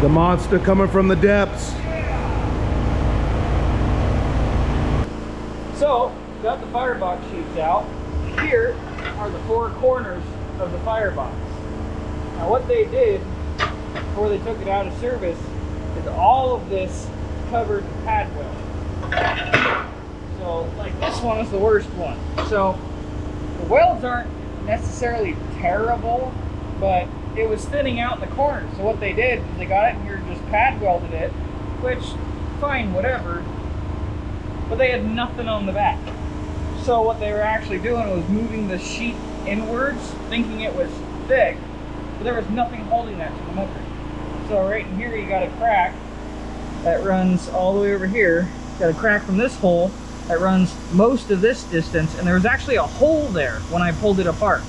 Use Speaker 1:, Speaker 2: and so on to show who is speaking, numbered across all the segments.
Speaker 1: The monster coming from the depths.
Speaker 2: So, got the firebox sheets out. Here are the four corners of the firebox. Now what they did before they took it out of service is all of this covered in pad weld. So like this one is the worst one. So the welds aren't necessarily terrible, but it was thinning out in the corners. So what they did is they got it in here and just pad welded it, which fine, whatever, but they had nothing on the back. So what they were actually doing was moving the sheet inwards, thinking it was thick, but there was nothing holding that to the motor. So right in here you got a crack that runs all the way over here. Got a crack from this hole that runs most of this distance, and there was actually a hole there when I pulled it apart.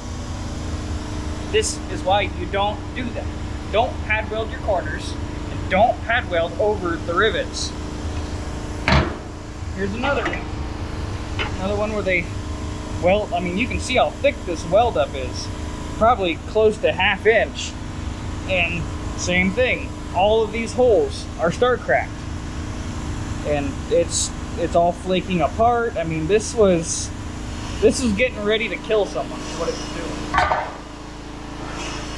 Speaker 2: This is why you don't do that. Don't pad weld your corners, and don't pad weld over the rivets. Here's another one. Another one where they weld, I mean, you can see how thick this weld up is. Probably close to 1/2 inch. And same thing. All of these holes are start cracked. And it's all flaking apart. I mean, this was getting ready to kill someone, is what it was doing.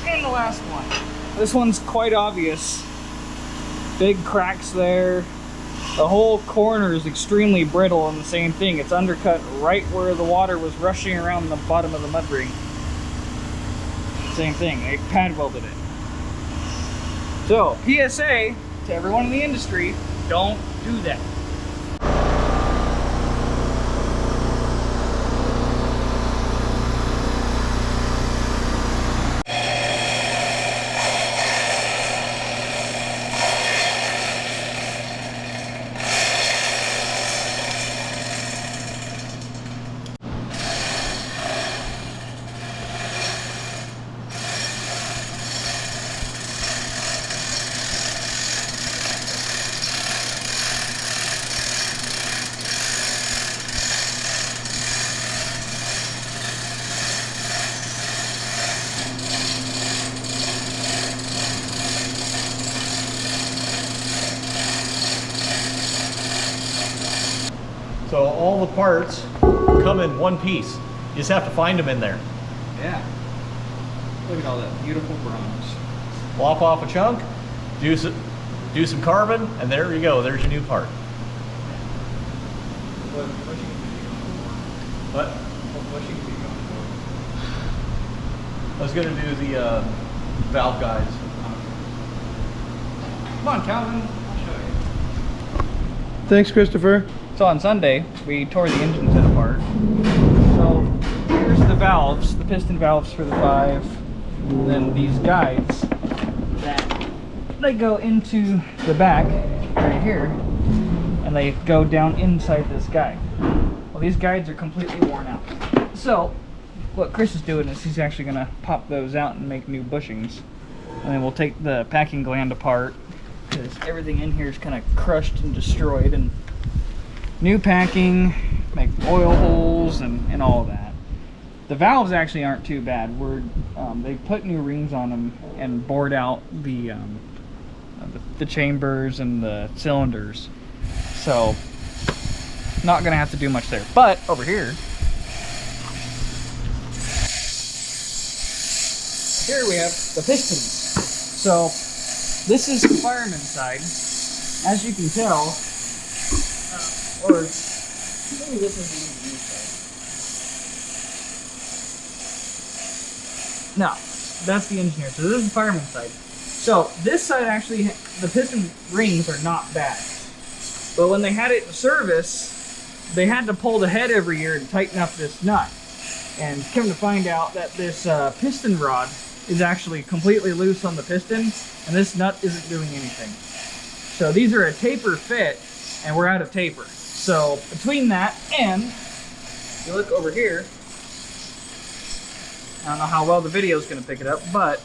Speaker 2: And the last one. This one's quite obvious. Big cracks there. The whole corner is extremely brittle, and the same thing. It's undercut right where the water was rushing around the bottom of the mud ring. Same thing, they pad welded it. So, PSA to everyone in the industry, don't do that.
Speaker 3: So all the parts come in one piece. You just have to find them in there.
Speaker 2: Yeah. Look at all that beautiful bronze.
Speaker 3: Lop off a chunk, do some carbon, and there you go. There's your new part.
Speaker 2: What bushing are you going for?
Speaker 3: What?
Speaker 2: What bushing are you going for?
Speaker 3: I was going to do the valve guides.
Speaker 2: Come on, Calvin. I'll show you.
Speaker 1: Thanks, Christopher.
Speaker 2: So on Sunday, we tore the engine set apart. So here's the valves, the piston valves for the 5, and then these guides that they go into the back right here, and they go down inside this guide. Well, these guides are completely worn out. So what Chris is doing is he's actually going to pop those out and make new bushings. And then we'll take the packing gland apart, because everything in here is kind of crushed and destroyed, and new packing, make oil holes and all of that. The valves actually aren't too bad. They put new rings on them and bored out the chambers and the cylinders. So not gonna have to do much there. But over here we have the pistons. So this is the fireman's side. As you can tell, or maybe this is the engineer's side. No, that's the engineer. So this is the fireman's side. So this side actually, the piston rings are not bad. But when they had it in service, they had to pull the head every year to tighten up this nut. And come to find out that this piston rod is actually completely loose on the piston, and this nut isn't doing anything. So these are a taper fit, and we're out of taper. So between that and, if you look over here, I don't know how well the video is going to pick it up, but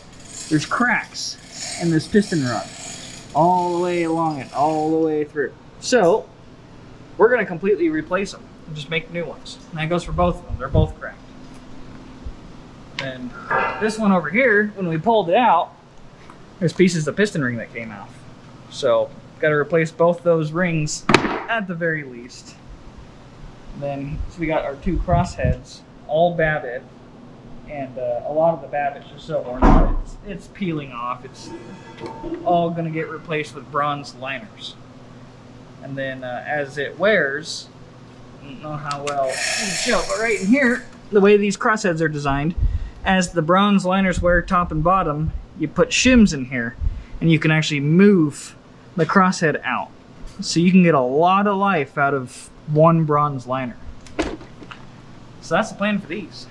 Speaker 2: there's cracks in this piston rod all the way along it, all the way through. So we're going to completely replace them and just make new ones. And that goes for both of them. They're both cracked. And this one over here, when we pulled it out, there's pieces of piston ring that came off. So got to replace both those rings at the very least. Then so we got our 2 crossheads, all babbitt, and a lot of the babbitt's just so worn out. It's peeling off. It's all gonna get replaced with bronze liners. And then as it wears, I don't know how well you can show, but right in here, the way these crossheads are designed, as the bronze liners wear top and bottom, you put shims in here, and you can actually move the crosshead out. So you can get a lot of life out of one bronze liner. So that's the plan for these.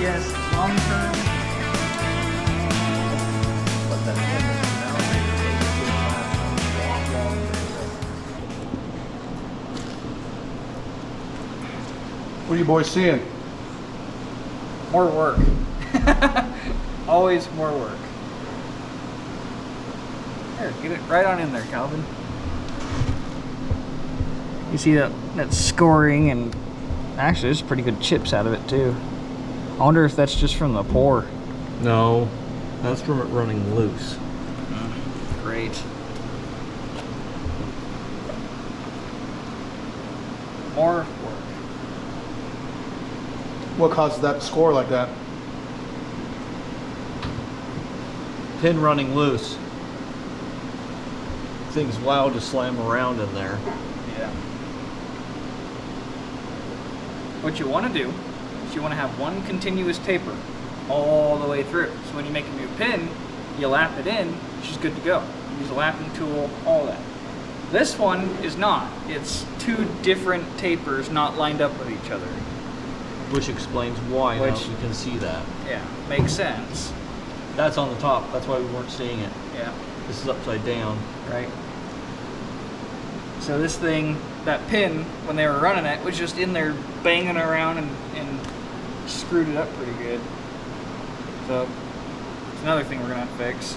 Speaker 2: Yes, long term.
Speaker 1: What are you boys seeing?
Speaker 2: More work. Always more work. Here, get it right on in there, Calvin. You see that scoring, and actually there's pretty good chips out of it too. I wonder if that's just from the pour.
Speaker 3: No, that's from it running loose.
Speaker 2: Great. More work.
Speaker 1: What causes that to score like that?
Speaker 3: Pin running loose. Things wild to slam around in there.
Speaker 2: Yeah. What you want to do is you want to have one continuous taper all the way through. So when you make a new pin, you lap it in, which is good to go. Use a lapping tool, all that. This one is not. It's 2 different tapers not lined up with each other.
Speaker 3: Which explains why now you can see that.
Speaker 2: Yeah, makes sense.
Speaker 3: That's on the top, that's why we weren't seeing it.
Speaker 2: Yeah.
Speaker 3: This is upside down.
Speaker 2: Right. So this thing, that pin, when they were running it, was just in there banging around and screwed it up pretty good. So it's another thing we're gonna have to fix.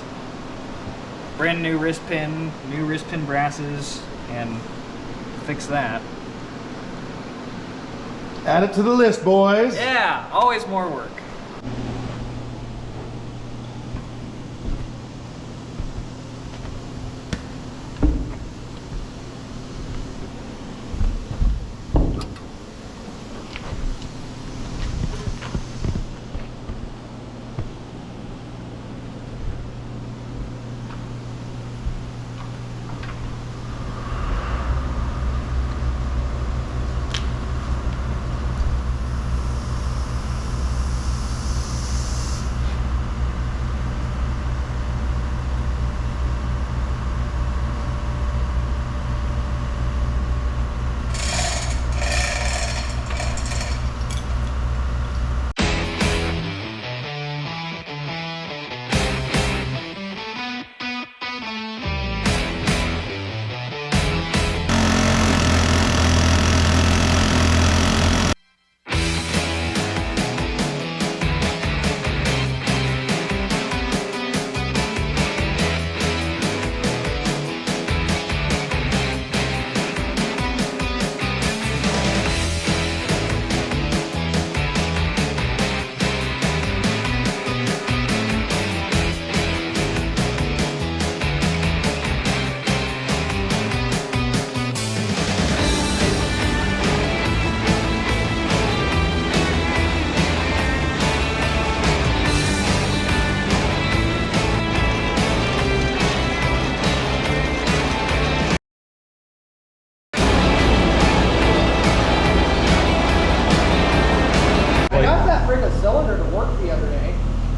Speaker 2: Brand new wrist pin brasses, and fix that.
Speaker 1: Add it to the list, boys.
Speaker 2: Yeah, always more work.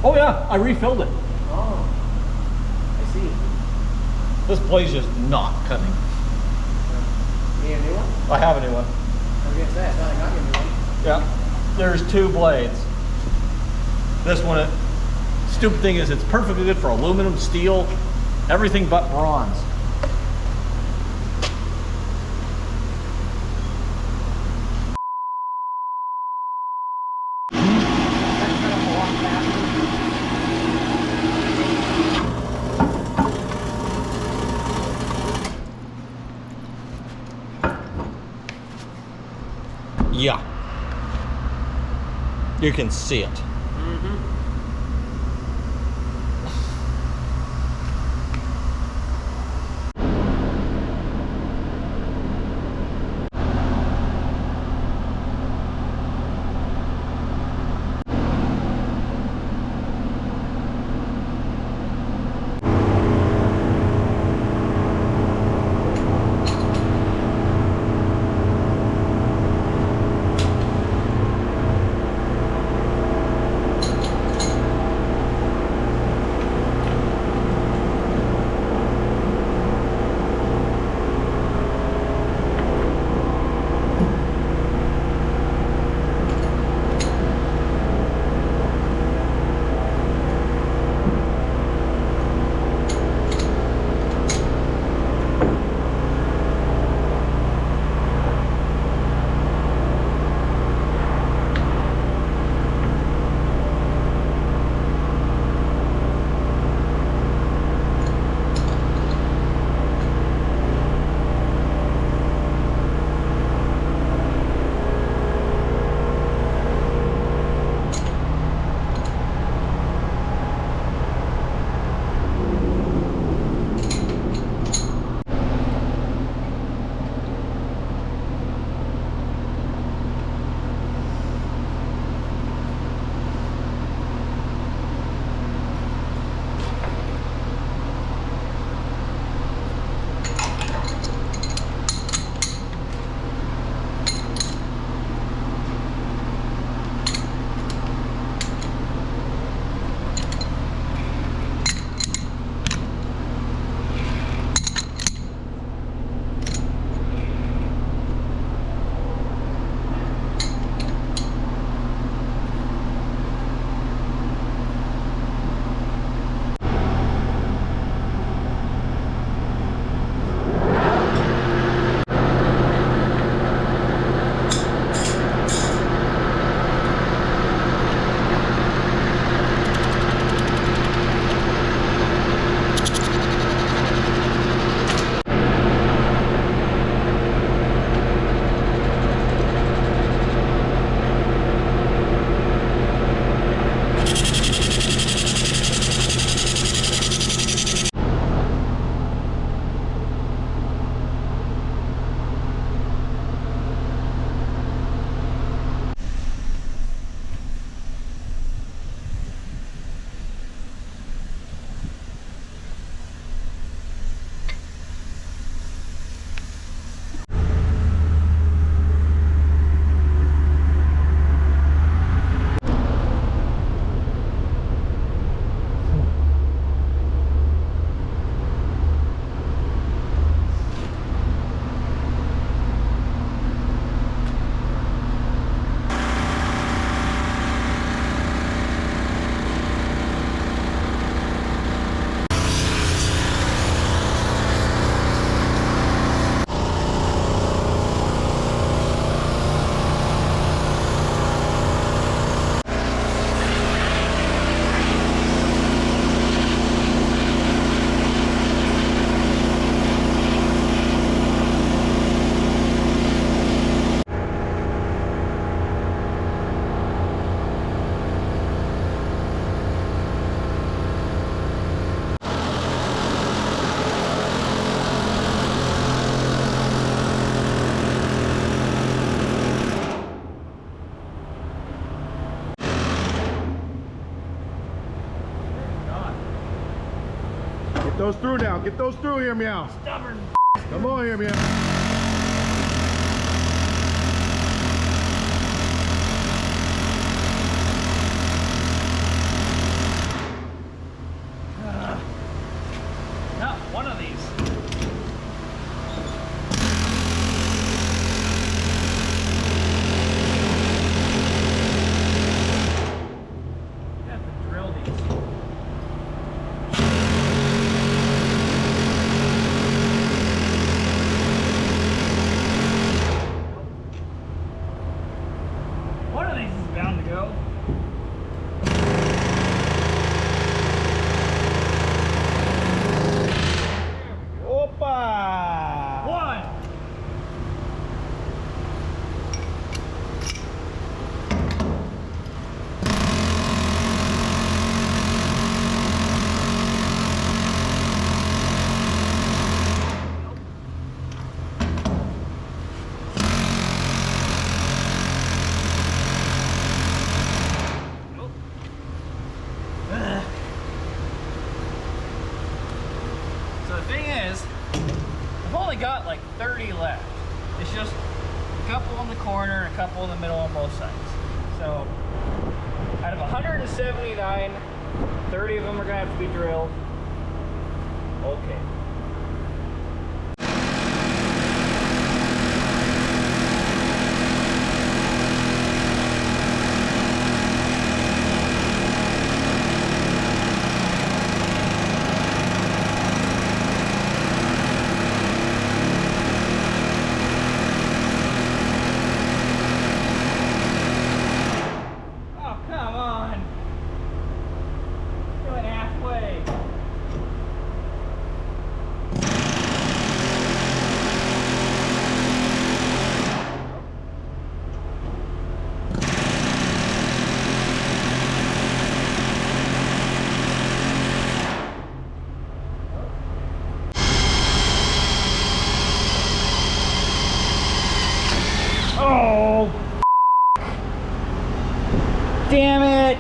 Speaker 3: Oh yeah, I refilled it.
Speaker 2: Oh, I see.
Speaker 3: This blade's just not cutting.
Speaker 2: You need a new one?
Speaker 3: I have a new one.
Speaker 2: Okay.
Speaker 3: Yeah. There's 2 blades. This one, stupid thing is it's perfectly good for aluminum, steel, everything but bronze. Yeah. You can see it.
Speaker 1: Get those through now. Get those through here, meow.
Speaker 2: Stubborn.
Speaker 1: Come on here, meow.
Speaker 2: Not one of these. just a couple in the corner and a couple in the middle on both sides. So out of 179, 30 of them are gonna have to be drilled. Okay. Oh, damn it.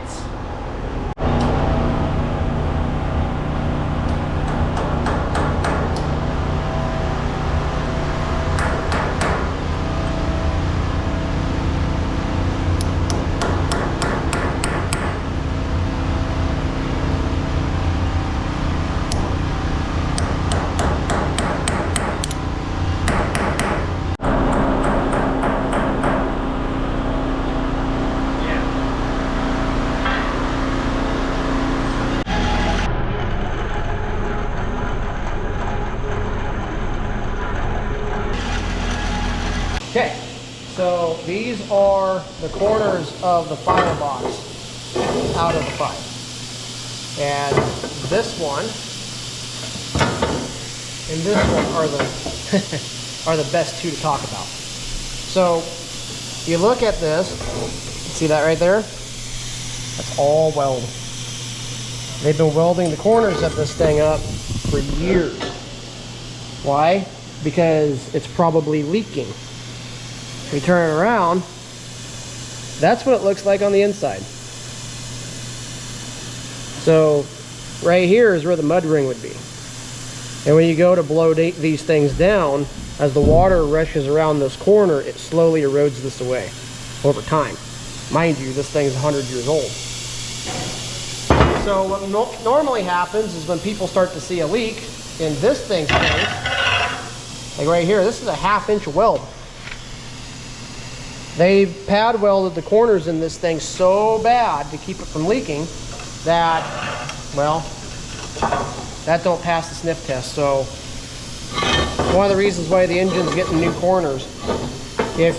Speaker 2: Okay, so these are the corners of the firebox out of the fire. And this one and this one are the are the best two to talk about. So you look at this, see that right there? That's all weld. They've been welding the corners of this thing up for years. Why? Because it's probably leaking. If we turn it around, that's what it looks like on the inside. So right here is where the mud ring would be. And when you go to blow these things down, as the water rushes around this corner, it slowly erodes this away over time. Mind you, this thing's 100 years old. So what normally happens is when people start to see a leak in this thing's case, like right here, this is a 1/2 inch weld. They pad welded the corners in this thing so bad to keep it from leaking that, well, that don't pass the sniff test. So one of the reasons why the engine's getting new corners, if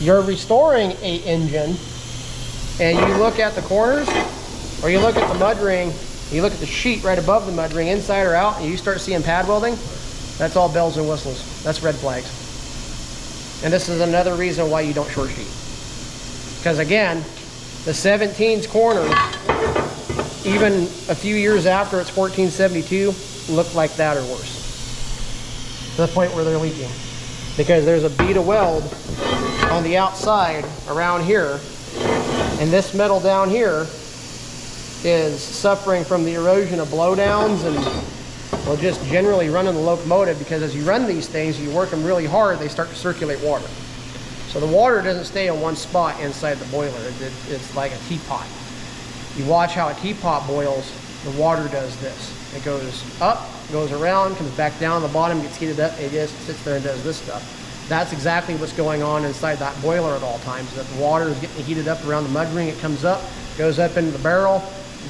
Speaker 2: you're restoring a engine and you look at the corners, or you look at the mud ring, you look at the sheet right above the mud ring, inside or out, and you start seeing pad welding, that's all bells and whistles. That's red flags. And this is another reason why you don't short sheet. Because again, the 17's corners, even a few years after it's 1472, look like that or worse. To the point where they're leaking. Because there's a bead of weld on the outside around here, and this metal down here is suffering from the erosion of blowdowns and, well, just generally running the locomotive, because as you run these things, you work them really hard, they start to circulate water. So the water doesn't stay in one spot inside the boiler. It's like a teapot. You watch how a teapot boils, the water does this. It goes up, goes around, comes back down the bottom, gets heated up, and it just sits there and does this stuff. That's exactly what's going on inside that boiler at all times. That the water is getting heated up around the mud ring, it comes up, goes up into the barrel,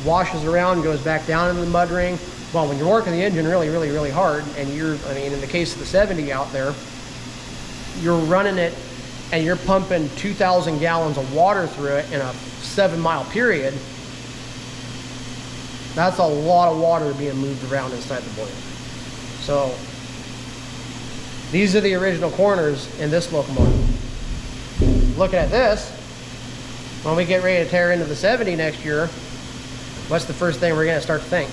Speaker 2: washes around, goes back down into the mud ring. Well, when you're working the engine really, really, really hard, and I mean, in the case of the 70 out there, you're running it and you're pumping 2,000 gallons of water through it in a 7-mile period. That's a lot of water being moved around inside the boiler. So these are the original corners in this locomotive. Looking at this, when we get ready to tear into the 70 next year, what's the first thing we're going to start to think?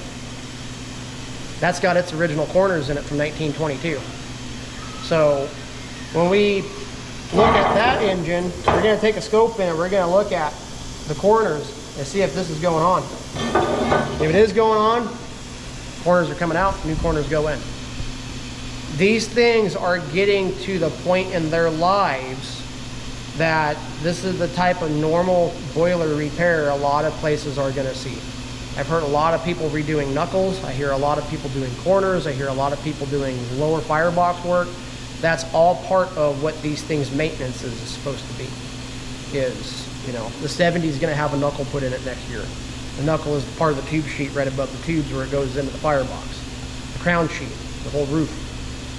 Speaker 2: That's got its original corners in it from 1922. So when we look at that engine, we're going to take a scope in and we're going to look at the corners and see if this is going on. If it is going on, corners are coming out, new corners go in.
Speaker 4: These things are getting to the point in their lives that this is the type of normal boiler repair a lot of places are going to see. I've heard a lot of people redoing knuckles. I hear a lot of people doing corners. I hear a lot of people doing lower firebox work. That's all part of what these things maintenance is supposed to be. Is, you know, the 70 is going to have a knuckle put in it next year. The knuckle is part of the tube sheet right above the tubes where it goes into the firebox. The crown sheet, the whole roof.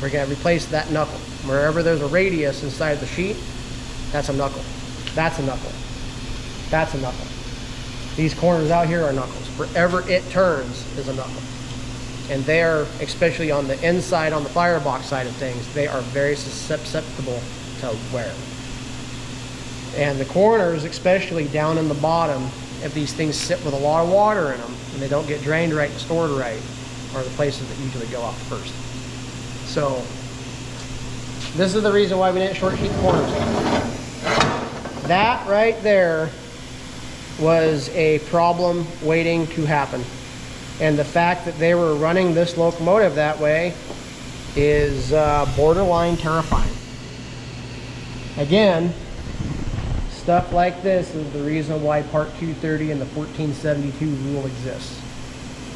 Speaker 4: We're going to replace that knuckle. Wherever there's a radius inside the sheet, that's a knuckle. That's a knuckle. That's a knuckle. These corners out here are knuckles. Wherever it turns is a knuckle. And they're, especially on the inside, on the firebox side of things, they are very susceptible to wear. And the corners, especially down in the bottom, if these things sit with a lot of water in them and they don't get drained right and stored right, are the places that usually go off first. So this is the reason why we didn't short sheet corners. That right there was a problem waiting to happen. And the fact that they were running this locomotive that way is borderline terrifying. Again, stuff like this is the reason why Part 230 and the 1472 rule exists.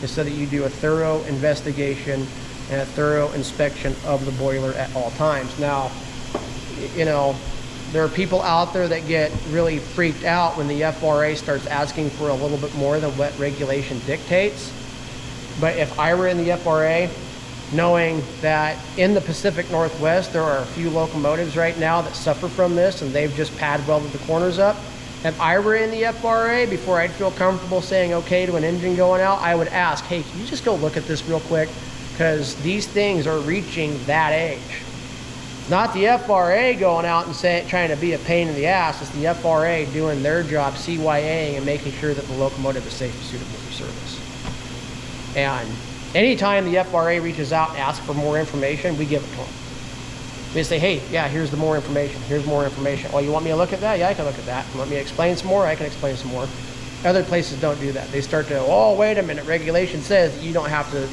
Speaker 4: Is so that you do a thorough investigation and a thorough inspection of the boiler at all times. Now, you know, there are people out there that get really freaked out when the FRA starts asking for a little bit more than what regulation dictates. But if I were in the FRA, knowing that in the Pacific Northwest there are a few locomotives right now that suffer from this and they've just pad welded the corners up, if I were in the FRA, before I'd feel comfortable saying okay to an engine going out, I would ask, hey, can you just go look at this real quick? Because these things are reaching that age. Not the FRA going out and trying to be a pain in the ass. It's the FRA doing their job, CYAing and making sure that the locomotive is safe and suitable for service. And anytime the FRA reaches out and asks for more information, we give it to them. We say, hey, yeah, here's the more information. Here's more information. Oh, you want me to look at that? Yeah, I can look at that. You want me to explain some more? I can explain some more. Other places don't do that. They start to, oh, wait a minute, regulation says that you don't have to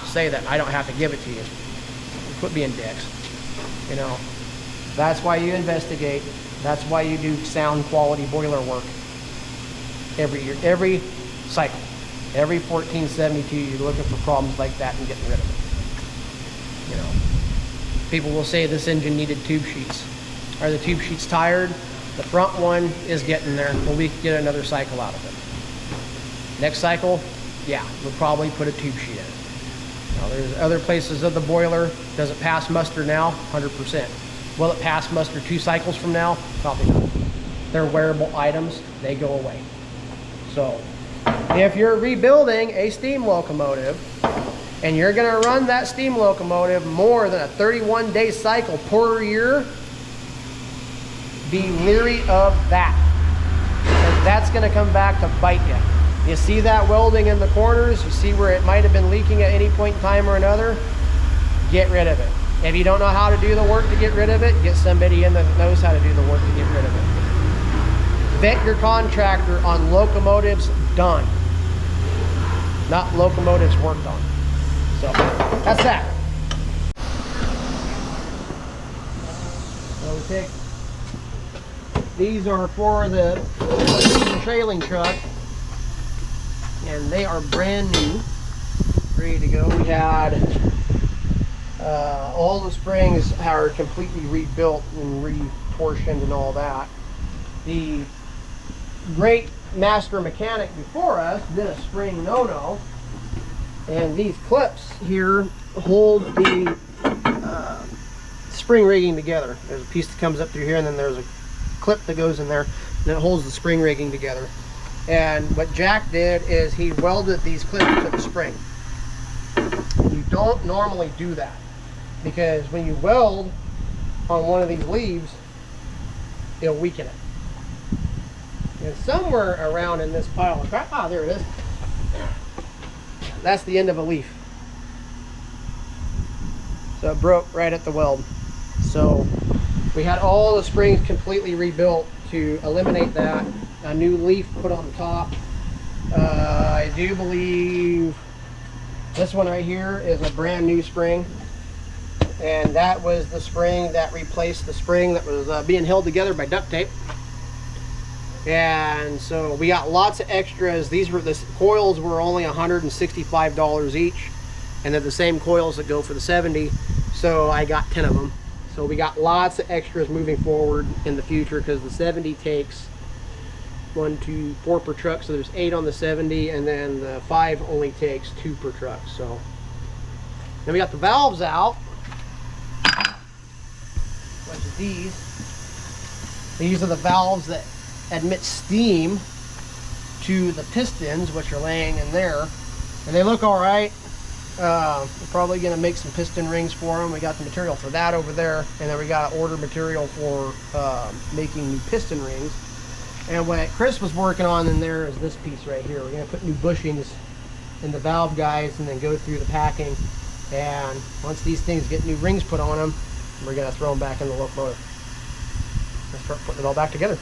Speaker 4: say that. I don't have to give it to you. Quit being dicks. You know, that's why you investigate. That's why you do sound quality boiler work every year, every cycle. Every 1472, you're looking for problems like that and getting rid of it. You know, people will say this engine needed tube sheets. Are the tube sheets tired? The front one is getting there. Well, we can get another cycle out of it. Next cycle, yeah, we'll probably put a tube sheet in it. Now, there's other places of the boiler. Does it pass muster now? 100%. Will it pass muster 2 cycles from now? Probably not. They're wearable items. They go away. So if you're rebuilding a steam locomotive and you're going to run that steam locomotive more than a 31-day cycle per year, be leery of that. Because that's going to come back to bite you. You see that welding in the corners? You see where it might have been leaking at any point in time or another? Get rid of it. If you don't know how to do the work to get rid of it, get somebody in that knows how to do the work to get rid of it. Vet your contractor on locomotives done, not locomotives worked on. So that's that. So we take, these are for the trailing truck, and they are brand new, ready to go. We had all the springs are completely rebuilt and retorsioned and all that. The great master mechanic before us did a spring no-no, and these clips here hold the spring rigging together. There's a piece that comes up through here, and then there's a clip that goes in there, and it holds the spring rigging together. And what Jack did is he welded these clips to the spring. You don't normally do that, because when you weld on one of these leaves, it'll weaken it. And somewhere around in this pile of crap, there it is. That's the end of a leaf. So it broke right at the weld. So we had all the springs completely rebuilt to eliminate that. A new leaf put on the top. I do believe this one right here is a brand new spring. And that was the spring that replaced the spring that was being held together by duct tape. And so we got lots of extras. The coils were only $165 each, and they're the same coils that go for the 70. So I got 10 of them. So we got lots of extras moving forward in the future, because the 70 takes 1, 2, 4 per truck. So there's 8 on the 70, and then the 5 only takes 2 per truck. So then we got the valves out. Bunch of these. These are the valves that admit steam to the pistons, which are laying in there, and they look all right. We're probably going to make some piston rings for them. We got the material for that over there, and then we got to order material for making new piston rings. And what Chris was working on in there is this piece right here. We're going to put new bushings in the valve guides and then go through the packing, and once these things get new rings put on them, we're going to throw them back in the locomotive and start putting it all back together.